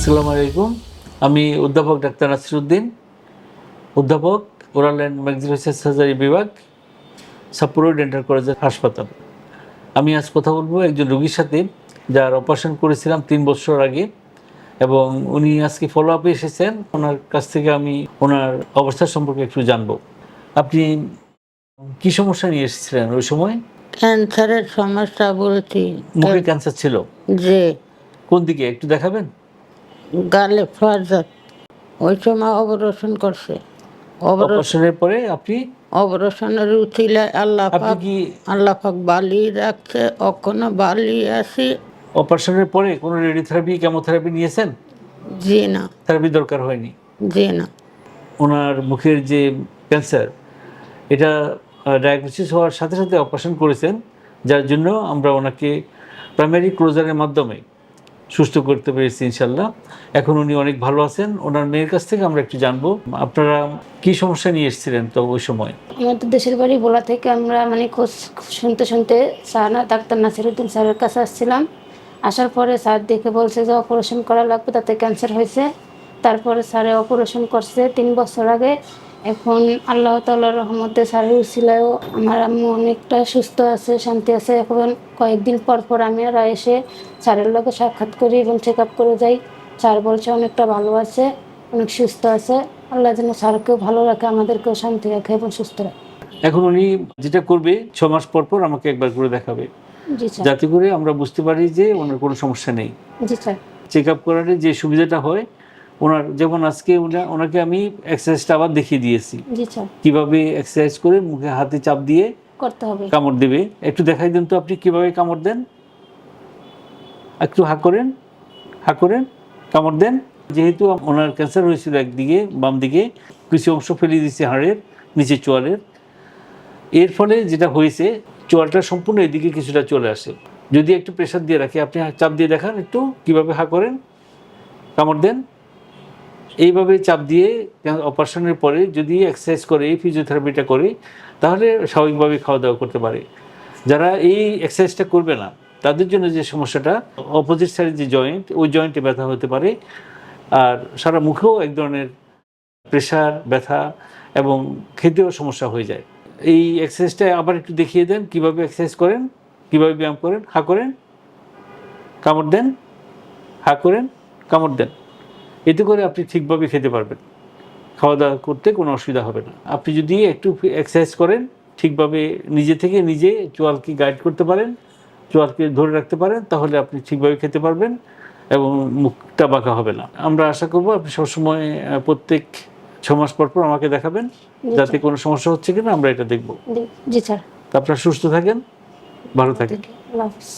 আসসালামু আলাইকুম। আমি অধ্যাপক ডাক্তার নাসিরউদ্দিন, অধ্যাপক ওরাল অ্যান্ড ম্যাক্সিলোফেসিয়াল সার্জারি বিভাগ, সাপ্পুরো ডেন্টাল কলেজ হাসপাতাল। আমি আজ কথা বলবো একজন রোগীর সাথে যার অপারেশন করেছিলাম 3 বছর আগে, এবং উনি আজকে ফলো আপে এসেছেন। ওনার কাছ থেকে আমি ওনার অবস্থা সম্পর্কে একটু জানবো। আপনি কি সমস্যা নিয়ে এসেছিলেন ওই সময়? ক্যান্সারের সমস্যা বলছি। মুখে ক্যান্সার ছিল? যে কোন দিকে একটু দেখাবেন? গালে ফার্জাত ওই সময় অপারেশন করছে। অপারেশনের পরে আপনি অপারেশনের উঠিলে আল্লাহ আপনি পাক কি বালি রাখছে, অখনো বালি আছি। অপারেশনের পরে কোনো রেডিওথেরাপি, কেমোথেরাপি নিয়েছেন? জি না, থেরাপি দরকার হয়নি? জি না। ওনার মুখের যে ক্যান্সার, এটা ডায়াগনোসিস হওয়ার সাথে সাথে অপারেশন করেছেন, যার জন্য আমরা ওনাকে প্রাইমারি ক্লোজারের মাধ্যমে সুস্থ করতে পেরেছি ইনশাল্লাহ। এখন উনি অনেক ভালো আছেন। ওনার মেয়ের কাছ থেকে আমরা একটু জানবো, আপনারা কি সমস্যা নিয়ে এসেছিলেন তো ওই সময়? আমাদের দেশের বাড়ি ভোলা থেকে আমরা খোঁজ শুনতে শুনতে ডাক্তার নাসিরউদ্দিন স্যারের কাছে আসছিলাম। আসার পরে স্যার দেখে বলছে যে অপারেশন করা লাগবে, তাতে ক্যান্সার হয়েছে। তারপরে স্যারে অপারেশন করছে 3 বছর আগে। এখন আল্লাহ তাআলার রহমতে স্যারের উসিলায়ও আমার আম্মু অনেকটা সুস্থ আছে, শান্তি আছে। এখন কয়েকদিন পর পর আমি আর এসে স্যারের লগে সাক্ষাৎ করি এবং চেক আপ করে যাই। স্যার বলছে অনেকটা ভালো আছে, অনেক সুস্থ আছে। আল্লাহ যেন স্যারকেও ভালো রাখে, আমাদেরকেও শান্তি রাখে এবং সুস্থ রাখে। এখন উনি যেটা করবে 6 মাস পর পর আমাকে একবার করে দেখাবে, জি স্যার। যাতে করে আমরা বুঝতে পারি যে ওনার কোনো সমস্যা নেই। জি স্যার। চেক আপ করার যে সুবিধাটা হয়, ওনার যেমন আজকে ওনাকে আমি এক্সারসাইজটা আবার দেখিয়ে দিয়েছি, জি স্যার। কিভাবে এক্সারসাইজ করে মুখে হাতে চাপ দিয়ে করতে হবে। কামড় দেবে। একটু দেখাই দেন তো আপনি কিভাবে কামড় দেন। একটু হা করেন, হা করেন, কামড় দেন। যেহেতু ওনার ক্যান্সার হয়েছিল একদিকে, বাম দিকে কিছু অংশ ফেলে দিয়েছে হাড়ের নিচে, চোয়ালের। এর ফলে যেটা হয়েছে, চোয়ালটা সম্পূর্ণ এদিকে কিছুটা চলে আসে। যদি একটু প্রেশার দিয়ে রাখি, আপনি চাপ দিয়ে দেখান একটু কিভাবে হা করেন, কামড় দেন। এইভাবে চাপ দিয়ে অপারেশনের পরে যদি এক্সারসাইজ করে, ফিজিওথেরাপিটা করে, তাহলে স্বাভাবিকভাবে খাওয়া দাওয়া করতে পারে। যারা এই এক্সারসাইজটা করবে না, তাদের জন্য যে সমস্যাটা, অপোজিট সাইডের যে জয়েন্ট, ওই জয়েন্টে ব্যথা হতে পারে। আর সারা মুখেও এক ধরনের প্রেশার, ব্যথা এবং খেতেও সমস্যা হয়ে যায়। এই এক্সারসাইজটা আবার একটু দেখিয়ে দেন কিভাবে এক্সারসাইজ করেন, কিভাবে ব্যায়াম করেন। হা করেন, কামড় দেন, হা করেন, কামড় দেন। এতে করে আপনি ঠিকভাবে খেতে পারবেন, খাওয়া দাওয়া করতে কোনো অসুবিধা হবে না। আপনি যদি একটু এক্সারসাইজ করেন, ঠিকভাবে নিজে থেকে নিজে চোয়ালকে গাইড করতে পারেন, চোয়ালকে ধরে রাখতে পারেন, তাহলে আপনি ঠিকভাবে খেতে পারবেন এবং মুখটা বাঁকা হবে না। আমরা আশা করব আপনি সবসময় প্রত্যেক 6 মাস পর পর আমাকে দেখাবেন, যাতে কোনো সমস্যা হচ্ছে কিনা আমরা এটা দেখব। জি স্যার। তা আপনারা সুস্থ থাকেন, ভালো থাকেন। আল্লাহ হাফেজ।